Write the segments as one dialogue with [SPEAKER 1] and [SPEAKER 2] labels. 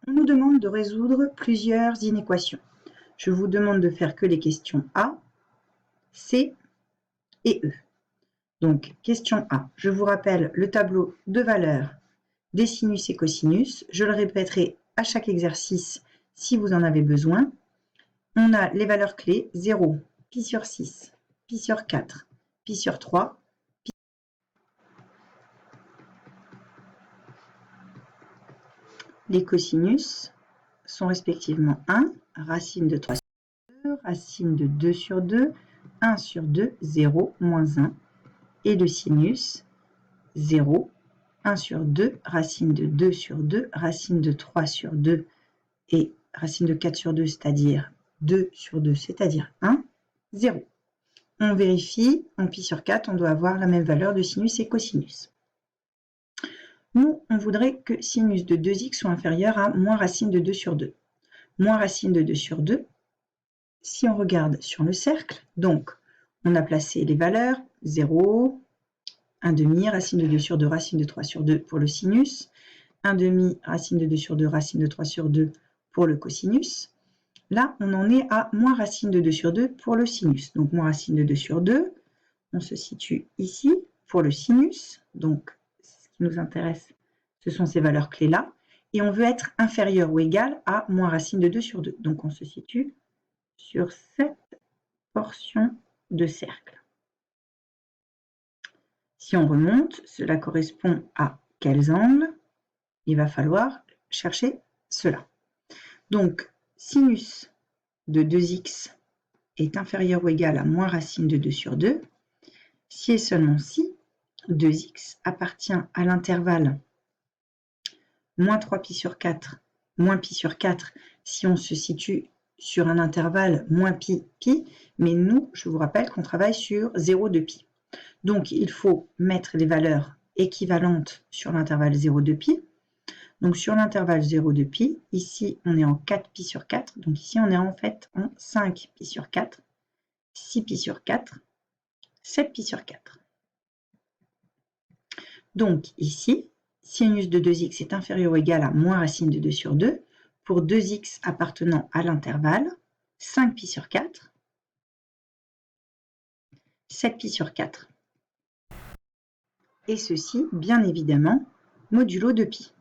[SPEAKER 1] On nous demande de résoudre plusieurs inéquations. Je vous demande de faire que les questions A, C et E. Donc, question A. Je vous rappelle le tableau de valeurs des sinus et cosinus. Je le répéterai à chaque exercice si vous en avez besoin. On a les valeurs clés 0, pi sur 6, pi sur 4, pi sur 3. Les cosinus sont respectivement 1, racine de 3 sur 2, racine de 2 sur 2, 1 sur 2, 0, moins 1. Et le sinus, 0, 1 sur 2, racine de 2 sur 2, racine de 3 sur 2 et racine de 4 sur 2, c'est-à-dire 2 sur 2, c'est-à-dire 1, 0. On vérifie, en pi sur 4, on doit avoir la même valeur de sinus et cosinus. Nous, on voudrait que sinus de 2x soit inférieur à moins racine de 2 sur 2. Moins racine de 2 sur 2, si on regarde sur le cercle, donc on a placé les valeurs 0, 1 demi, racine de 2 sur 2, racine de 3 sur 2 pour le sinus, 1 demi, racine de 2 sur 2, racine de 3 sur 2 pour le cosinus. Là, on en est à moins racine de 2 sur 2 pour le sinus. Donc, moins racine de 2 sur 2, on se situe ici pour le sinus. Donc, ce qui nous intéresse, ce sont ces valeurs clés-là. Et on veut être inférieur ou égal à moins racine de 2 sur 2. Donc, on se situe sur cette portion de cercle. Si on remonte, cela correspond à quels angles? Il va falloir chercher cela. Donc, sinus de 2x est inférieur ou égal à moins racine de 2 sur 2, si et seulement si 2x appartient à l'intervalle moins 3 pi sur 4, moins pi sur 4, si on se situe sur un intervalle moins pi, pi, mais nous, je vous rappelle qu'on travaille sur 0 de pi. Donc, il faut mettre les valeurs équivalentes sur l'intervalle 0 de pi. Donc, sur l'intervalle 0 de pi, ici, on est en 4 pi sur 4. Donc, ici, on est en fait en 5 pi sur 4, 6 pi sur 4, 7 pi sur 4. Donc, ici, sinus de 2x est inférieur ou égal à moins racine de 2 sur 2 pour 2x appartenant à l'intervalle 5 pi sur 4, 7 pi sur 4. Et ceci, bien évidemment, modulo de pi.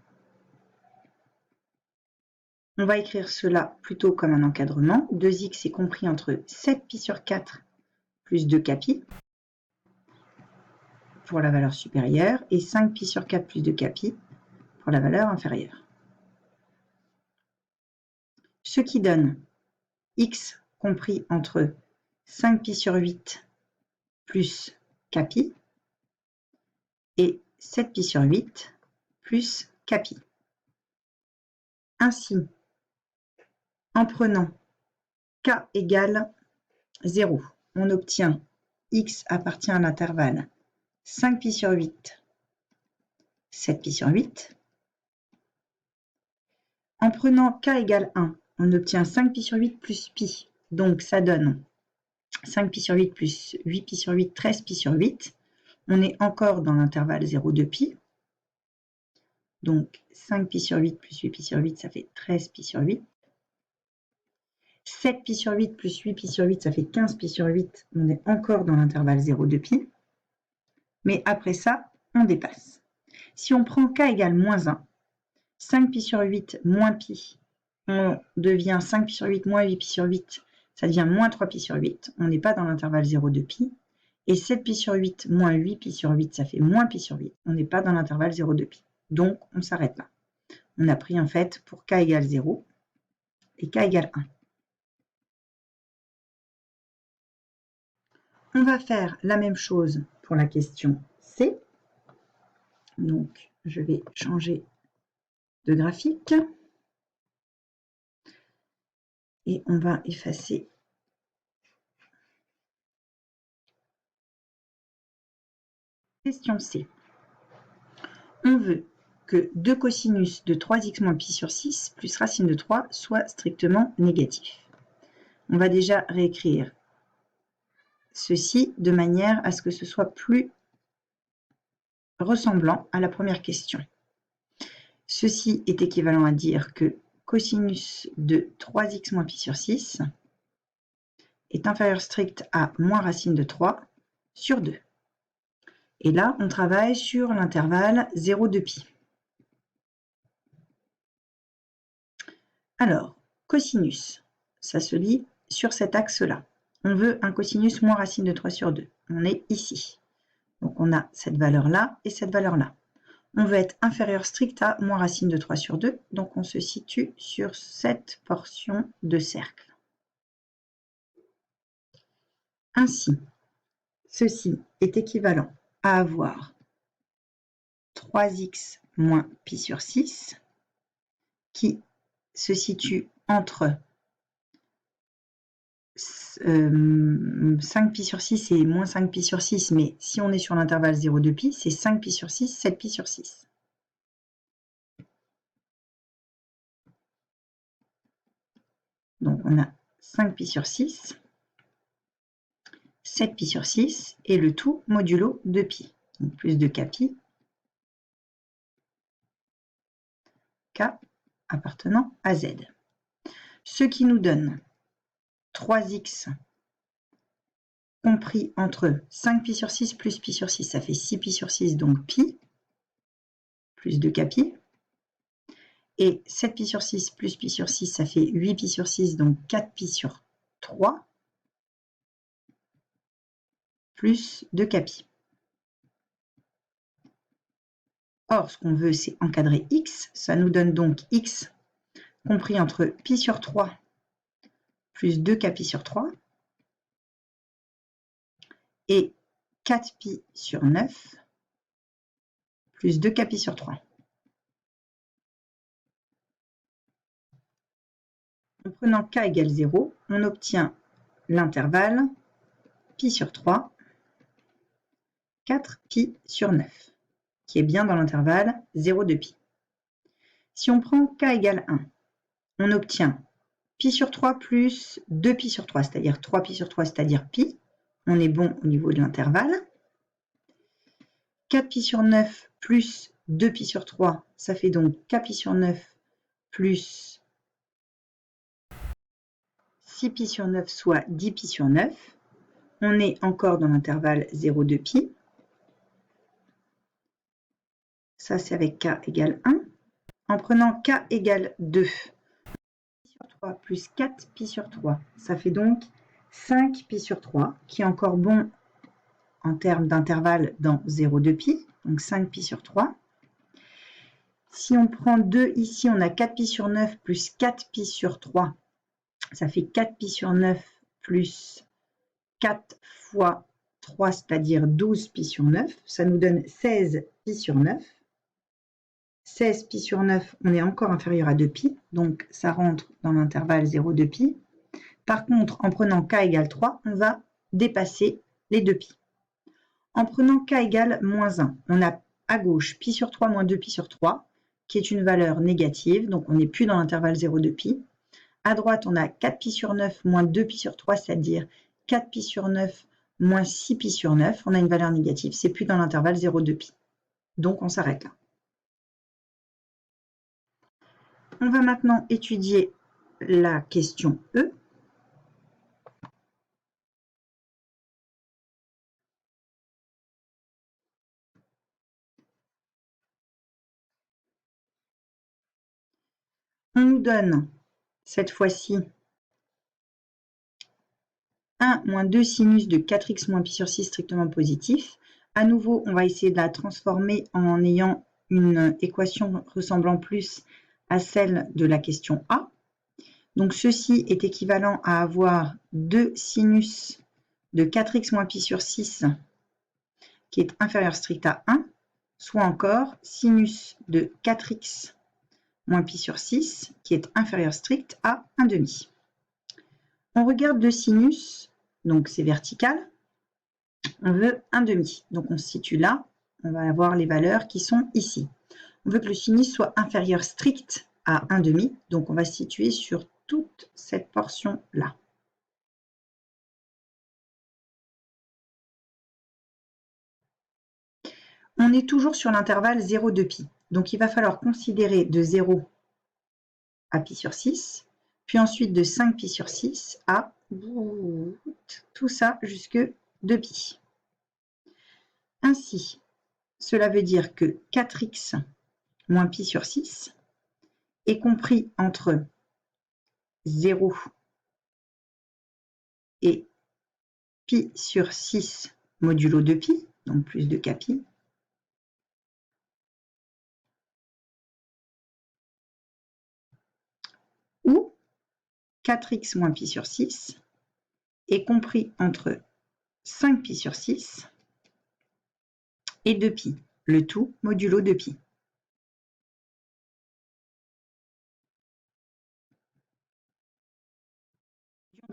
[SPEAKER 1] On va écrire cela plutôt comme un encadrement. 2x est compris entre 7 pi sur 4 plus 2 capi pour la valeur supérieure et 5 pi sur 4 plus 2 capi pour la valeur inférieure. Ce qui donne x compris entre 5 pi sur 8 plus capi et 7 pi sur 8 plus capi. Ainsi, en prenant k égale 0, on obtient x appartient à l'intervalle 5 pi sur 8, 7 pi sur 8. En prenant k égale 1, on obtient 5 pi sur 8 plus pi. Donc ça donne 5 pi sur 8 plus 8 pi sur 8, 13 pi sur 8. On est encore dans l'intervalle 0 de pi. Donc 5 pi sur 8 plus 8 pi sur 8, ça fait 13 pi sur 8. 7 pi sur 8 plus 8 pi sur 8, ça fait 15 pi sur 8. On est encore dans l'intervalle 0 de pi. Mais après ça, on dépasse. Si on prend k égale moins 1, 5 pi sur 8 moins pi, on devient 5 pi sur 8 moins 8 pi sur 8, ça devient moins 3 pi sur 8. On n'est pas dans l'intervalle 0 de pi. Et 7 pi sur 8 moins 8 pi sur 8, ça fait moins pi sur 8. On n'est pas dans l'intervalle 0 de pi. Donc, on s'arrête là. On a pris en fait pour k égale 0 et k égale 1. On va faire la même chose pour la question C. Donc, je vais changer de graphique. Et on va effacer question C. On veut que 2 cosinus de 3x moins pi sur 6 plus racine de 3 soit strictement négatif. On va déjà réécrire ceci de manière à ce que ce soit plus ressemblant à la première question. Ceci est équivalent à dire que cosinus de 3x moins pi sur 6 est inférieur strict à moins racine de 3 sur 2. Et là, on travaille sur l'intervalle 0,2pi. Alors, cosinus, ça se lit sur cet axe-là. On veut un cosinus moins racine de 3 sur 2. On est ici. Donc, on a cette valeur-là et cette valeur-là. On veut être inférieur strict à moins racine de 3 sur 2. Donc, on se situe sur cette portion de cercle. Ainsi, ceci est équivalent à avoir 3x moins pi sur 6 qui se situe entre 5pi sur 6 et moins 5pi sur 6, mais si on est sur l'intervalle 0,2pi, c'est 5pi sur 6, 7pi sur 6. Donc on a 5pi sur 6, 7pi sur 6, et le tout modulo 2pi. Donc plus de kpi, k appartenant à z. Ce qui nous donne 3x compris entre 5pi sur 6 plus pi sur 6, ça fait 6pi sur 6, donc pi, plus 2 kpi. Et 7pi sur 6 plus pi sur 6, ça fait 8pi sur 6, donc 4pi sur 3, plus 2 kpi. Or, ce qu'on veut, c'est encadrer x. Ça nous donne donc x compris entre pi sur 3 plus 2 kpi sur 3 et 4pi sur 9 plus 2 kpi sur 3. En prenant k égale 0, on obtient l'intervalle pi sur 3, 4pi sur 9, qui est bien dans l'intervalle 0,2pi. Si on prend k égale 1, on obtient pi sur 3 plus 2pi sur 3, c'est-à-dire 3pi sur 3, c'est-à-dire pi. On est bon au niveau de l'intervalle. 4pi sur 9 plus 2pi sur 3, ça fait donc 4pi sur 9 plus 6pi sur 9, soit 10pi sur 9. On est encore dans l'intervalle 0,2pi. Ça, c'est avec k égale 1. En prenant k égale 2, pi sur 3 plus 4pi sur 3, ça fait donc 5pi sur 3, qui est encore bon en termes d'intervalle dans 0,2pi, donc 5pi sur 3. Si on prend 2 ici, on a 4pi sur 9 plus 4pi sur 3. Ça fait 4pi sur 9 plus 4 fois 3, c'est-à-dire 12pi sur 9. Ça nous donne 16pi sur 9. 16pi sur 9, on est encore inférieur à 2pi, donc ça rentre dans l'intervalle 0,2pi. Par contre, en prenant k égale 3, on va dépasser les 2pi. En prenant k égale moins 1, on a à gauche pi sur 3 moins 2pi sur 3, qui est une valeur négative, donc on n'est plus dans l'intervalle 0,2pi. À droite, on a 4pi sur 9 moins 2pi sur 3, c'est-à-dire 4pi sur 9 moins 6pi sur 9. On a une valeur négative, c'est plus dans l'intervalle 0,2pi. Donc on s'arrête là. On va maintenant étudier la question E. On nous donne, cette fois-ci, 1 moins 2 sinus de 4x moins pi sur 6 strictement positif. À nouveau, on va essayer de la transformer en ayant une équation ressemblant plus à celle de la question A. Donc ceci est équivalent à avoir 2 sinus de 4x moins pi sur 6 qui est inférieur strict à 1, soit encore sinus de 4x moins pi sur 6 qui est inférieur strict à 1,5. On regarde le sinus, donc c'est vertical, on veut 1,5. Donc on se situe là, on va avoir les valeurs qui sont ici. On veut que le sinus soit inférieur strict à 1,5, donc on va se situer sur toute cette portion-là. On est toujours sur l'intervalle 0,2pi, donc il va falloir considérer de 0 à pi sur 6, puis ensuite de 5pi sur 6 à tout ça jusque 2pi. Ainsi, cela veut dire que 4x moins pi sur 6 est compris entre 0 et pi sur 6 modulo 2pi, donc plus de kpi, ou 4x moins pi sur 6 est compris entre 5pi sur 6 et 2pi, le tout modulo 2pi.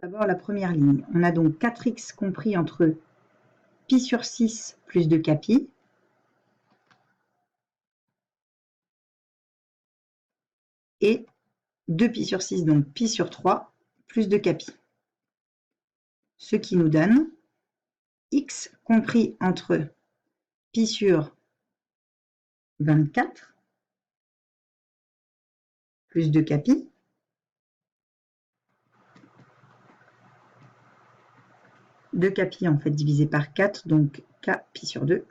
[SPEAKER 1] D'abord la première ligne. On a donc 4x compris entre pi sur 6 plus 2 kpi, et 2pi sur 6, donc pi sur 3, plus 2 kpi. Ce qui nous donne x compris entre pi sur 24 plus 2 kpi, en fait divisé par 4, donc k pi sur 2.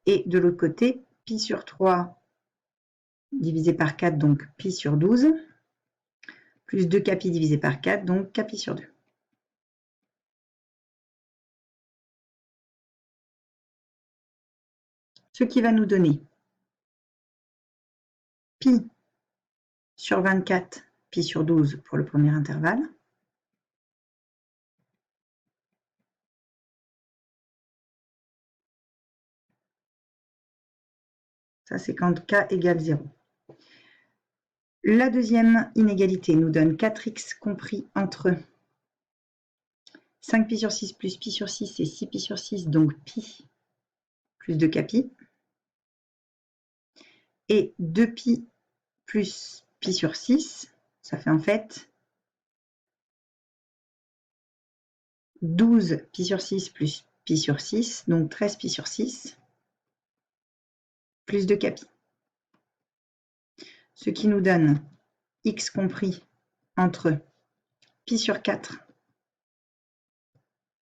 [SPEAKER 1] Et de l'autre côté, pi sur 3 divisé par 4, donc pi sur 12, plus 2 kpi divisé par 4, donc k pi sur 2. Ce qui va nous donner pi sur 24, pi sur 12 pour le premier intervalle. Ça, c'est quand k égale 0. La deuxième inégalité nous donne 4x compris entre 5pi sur 6 plus pi sur 6 et 6pi sur 6, donc pi plus 2 kpi. Et 2pi plus pi sur 6, ça fait en fait 12 pi sur 6 plus pi sur 6, donc 13 pi sur 6, plus 2 kpi. Ce qui nous donne x compris entre pi sur 4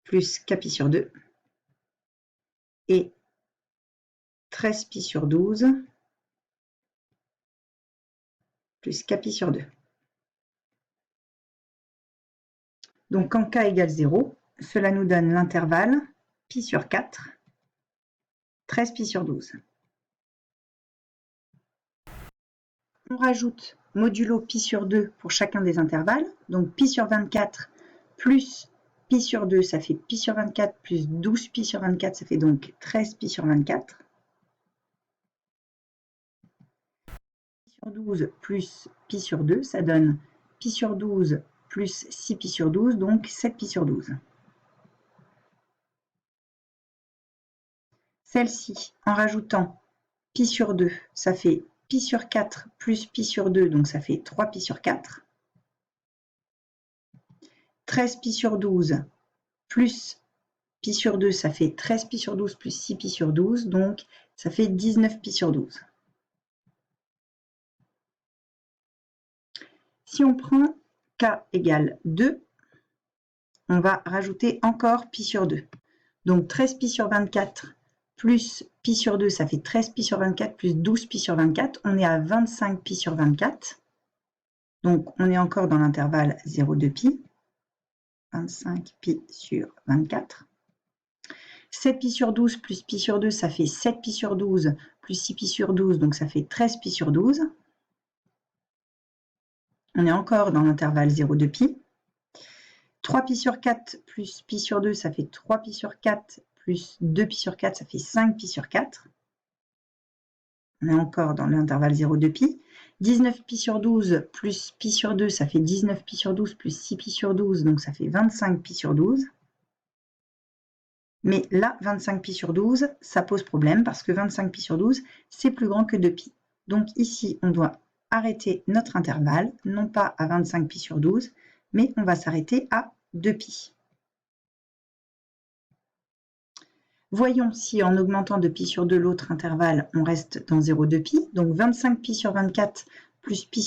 [SPEAKER 1] plus kpi sur 2 et 13 pi sur 12 plus kpi sur 2. Donc quand k égale 0, cela nous donne l'intervalle pi sur 4, 13 pi sur 12. On rajoute modulo pi sur 2 pour chacun des intervalles. Donc pi sur 24 plus pi sur 2, ça fait pi sur 24 plus 12 pi sur 24, ça fait donc 13 pi sur 24. Pi sur 12 plus pi sur 2, ça donne pi sur 12 plus 6 pi sur 12, donc 7 pi sur 12. Celle-ci, en rajoutant pi sur 2, ça fait pi sur 4 plus pi sur 2, donc ça fait 3 pi sur 4. 13 pi sur 12 plus pi sur 2, ça fait 13 pi sur 12 plus 6 pi sur 12, donc ça fait 19 pi sur 12. Si on prend k égale 2, on va rajouter encore pi sur 2. Donc 13 pi sur 24 plus pi sur 2, ça fait 13 pi sur 24 plus 12 pi sur 24. On est à 25 pi sur 24. Donc on est encore dans l'intervalle 0,2 pi. 25 pi sur 24. 7 pi sur 12 plus pi sur 2, ça fait 7 pi sur 12 plus 6 pi sur 12, donc ça fait 13 pi sur 12. On est encore dans l'intervalle 0,2 pi. 3 pi sur 4 plus pi sur 2, ça fait 3 pi sur 4 plus 2 pi sur 4, ça fait 5 pi sur 4. On est encore dans l'intervalle 0,2 pi. 19 pi sur 12 plus pi sur 2, ça fait 19 pi sur 12 plus 6 pi sur 12, donc ça fait 25 pi sur 12. Mais là, 25 pi sur 12, ça pose problème parce que 25 pi sur 12, c'est plus grand que 2 pi. Donc ici, on doit arrêter notre intervalle, non pas à 25 pi sur 12, mais on va s'arrêter à 2 pi. Voyons si en augmentant de pi sur 2 l'autre intervalle, on reste dans 0,2 pi. Donc 25 pi sur 24 plus pi